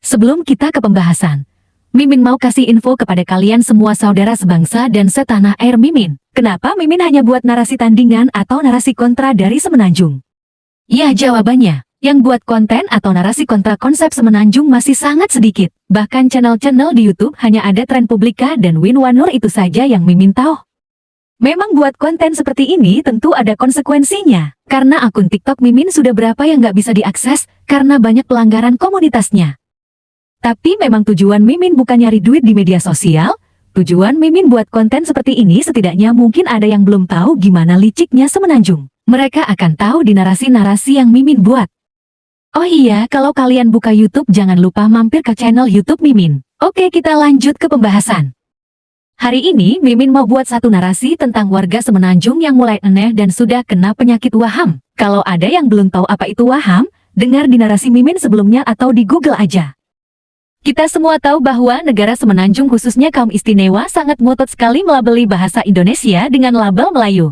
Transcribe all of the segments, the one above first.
Sebelum kita ke pembahasan, Mimin mau kasih info kepada kalian semua saudara sebangsa dan setanah air Mimin. Kenapa Mimin hanya buat narasi tandingan atau narasi kontra dari Semenanjung? Ya, jawabannya, yang buat konten atau narasi kontra konsep Semenanjung masih sangat sedikit. Bahkan channel-channel di YouTube hanya ada Tren Publika dan Winwanur itu saja yang Mimin tahu. Memang buat konten seperti ini tentu ada konsekuensinya. Karena akun TikTok Mimin sudah berapa yang nggak bisa diakses karena banyak pelanggaran komunitasnya. Tapi memang tujuan Mimin bukan nyari duit di media sosial. Tujuan Mimin buat konten seperti ini setidaknya mungkin ada yang belum tahu gimana liciknya Semenanjung. Mereka akan tahu di narasi-narasi yang Mimin buat. Oh iya, kalau kalian buka YouTube jangan lupa mampir ke channel YouTube Mimin. Oke, kita lanjut ke pembahasan. Hari ini Mimin mau buat satu narasi tentang warga Semenanjung yang mulai aneh dan sudah kena penyakit waham. Kalau ada yang belum tahu apa itu waham, dengar di narasi Mimin sebelumnya atau di Google aja. Kita semua tahu bahwa negara Semenanjung khususnya kaum istimewa sangat ngotot sekali melabeli bahasa Indonesia dengan label Melayu.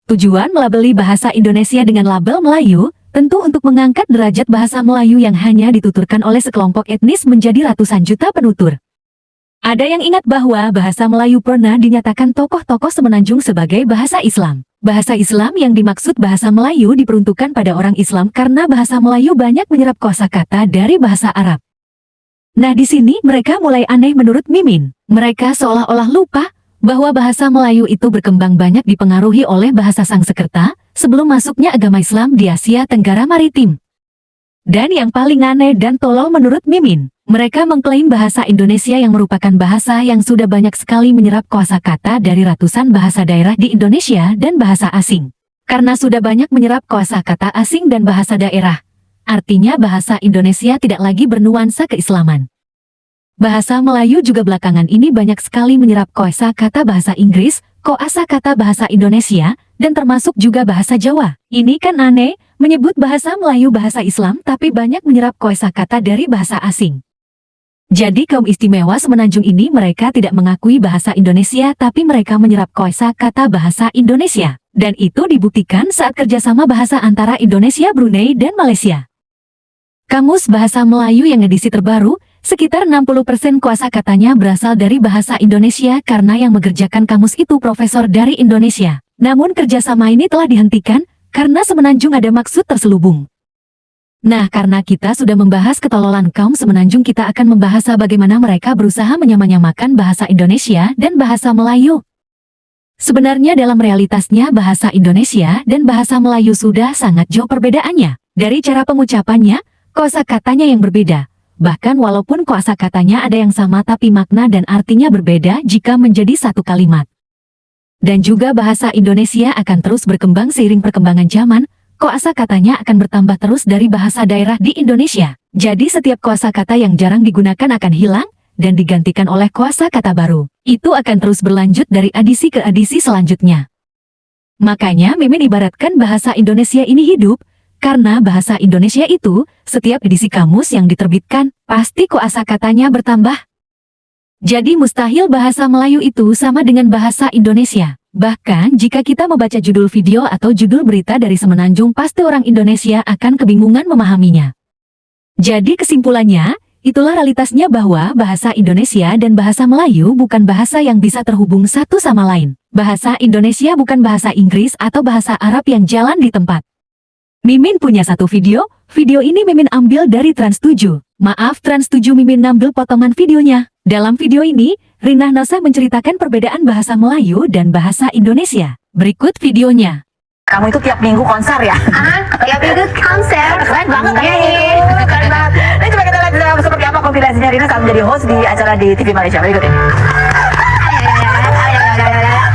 Tujuan melabeli bahasa Indonesia dengan label Melayu, tentu untuk mengangkat derajat bahasa Melayu yang hanya dituturkan oleh sekelompok etnis menjadi ratusan juta penutur. Ada yang ingat bahwa bahasa Melayu pernah dinyatakan tokoh-tokoh Semenanjung sebagai bahasa Islam. Bahasa Islam yang dimaksud bahasa Melayu diperuntukkan pada orang Islam karena bahasa Melayu banyak menyerap kosakata dari bahasa Arab. Nah, di sini mereka mulai aneh menurut Mimin. Mereka seolah-olah lupa bahwa bahasa Melayu itu berkembang banyak dipengaruhi oleh bahasa Sangsekerta sebelum masuknya agama Islam di Asia Tenggara Maritim. Dan yang paling aneh dan tolol menurut Mimin, mereka mengklaim bahasa Indonesia yang merupakan bahasa yang sudah banyak sekali menyerap kosakata dari ratusan bahasa daerah di Indonesia dan bahasa asing. Karena sudah banyak menyerap kosakata asing dan bahasa daerah, artinya bahasa Indonesia tidak lagi bernuansa keislaman. Bahasa Melayu juga belakangan ini banyak sekali menyerap kosakata bahasa Inggris, kosakata bahasa Indonesia, dan termasuk juga bahasa Jawa. Ini kan aneh, menyebut bahasa Melayu bahasa Islam tapi banyak menyerap kosakata dari bahasa asing. Jadi kaum istimewa Semenanjung ini mereka tidak mengakui bahasa Indonesia tapi mereka menyerap kosakata bahasa Indonesia. Dan itu dibuktikan saat kerjasama bahasa antara Indonesia, Brunei, dan Malaysia. Kamus Bahasa Melayu yang edisi terbaru, sekitar 60% kosakatanya berasal dari bahasa Indonesia karena yang mengerjakan kamus itu profesor dari Indonesia. Namun kerjasama ini telah dihentikan karena Semenanjung ada maksud terselubung. Nah, karena kita sudah membahas ketololan kaum Semenanjung, kita akan membahas bagaimana mereka berusaha menyamakan bahasa Indonesia dan bahasa Melayu. Sebenarnya dalam realitasnya bahasa Indonesia dan bahasa Melayu sudah sangat jauh perbedaannya. Dari cara pengucapannya, kosakatanya yang berbeda. Bahkan walaupun kosakatanya ada yang sama tapi makna dan artinya berbeda jika menjadi satu kalimat. Dan juga bahasa Indonesia akan terus berkembang seiring perkembangan zaman, kosakatanya akan bertambah terus dari bahasa daerah di Indonesia. Jadi setiap kosakata yang jarang digunakan akan hilang dan digantikan oleh kosakata baru. Itu akan terus berlanjut dari edisi ke edisi selanjutnya. Makanya Mimin ibaratkan bahasa Indonesia ini hidup, karena bahasa Indonesia itu, setiap edisi kamus yang diterbitkan, pasti kosakatanya bertambah. Jadi mustahil bahasa Melayu itu sama dengan bahasa Indonesia. Bahkan jika kita membaca judul video atau judul berita dari Semenanjung, pasti orang Indonesia akan kebingungan memahaminya. Jadi kesimpulannya, itulah realitasnya bahwa bahasa Indonesia dan bahasa Melayu bukan bahasa yang bisa terhubung satu sama lain. Bahasa Indonesia bukan bahasa Inggris atau bahasa Arab yang jalan di tempat. Mimin punya satu video ini Mimin ambil dari Trans 7. Maaf Trans 7, Mimin ambil potongan videonya. Dalam video ini, Rina Nose menceritakan perbedaan bahasa Melayu dan bahasa Indonesia. Berikut videonya. Kamu itu tiap minggu konser ya? Tiap minggu konser. Keren banget ya itu. Keren banget. Ini coba kita lihat seperti apa kompilasinya Rina saat menjadi host di acara di TV Malaysia. Berikut ini.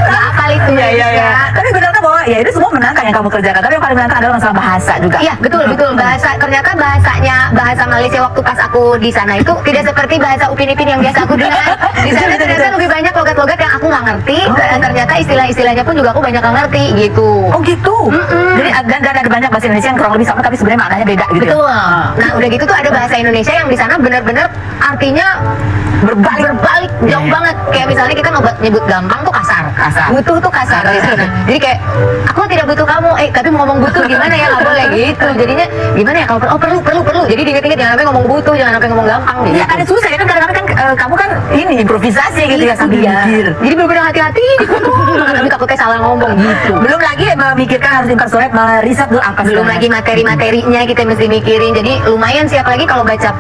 Apa itu? Iya. Tapi benar bahwa ya itu semua menangkan yang kamu kerjakan. Tapi yang paling menangkan adalah masalah bahasa juga. Iya, betul. Bahasa, ternyata bahasa Malaysia waktu pas aku di sana itu tidak seperti bahasa Upin Ipin yang biasa aku dengar. Di sana ternyata lebih banyak logat-logat yang aku nggak ngerti. Dan ternyata istilah-istilahnya pun juga aku banyak nggak ngerti gitu. Oh gitu. Jadi dan ada banyak bahasa Indonesia yang kurang lebih sama tapi sebenarnya maknanya beda gitu. Betul. Nah udah gitu tuh ada bahasa Indonesia yang di sana benar-benar artinya berbalik jauh banget. Kayak misalnya kita nyebut gampang tuh kasar. Butuh tuh kasar di sana. Jadi kayak aku tidak butuh kamu, tapi mau ngomong butuh gimana ya, nggak boleh gitu. Jadinya gimana ya, kalau perlu. Jadi diinget-inget jangan sampai ngomong butuh, jangan sampai ngomong gampang gitu. Iya kan susah ya kan kadang-kadang kan kamu kan ini improvisasi gitu ya sambil mikir. Jadi bener-bener hati-hati. Tapi takutnya salah ngomong gitu. Belum lagi memikirkan harus impersonate, meriset dulu apa Belum lagi materi-materinya kita mesti mikirin. Jadi lumayan sih, apalagi kalau baca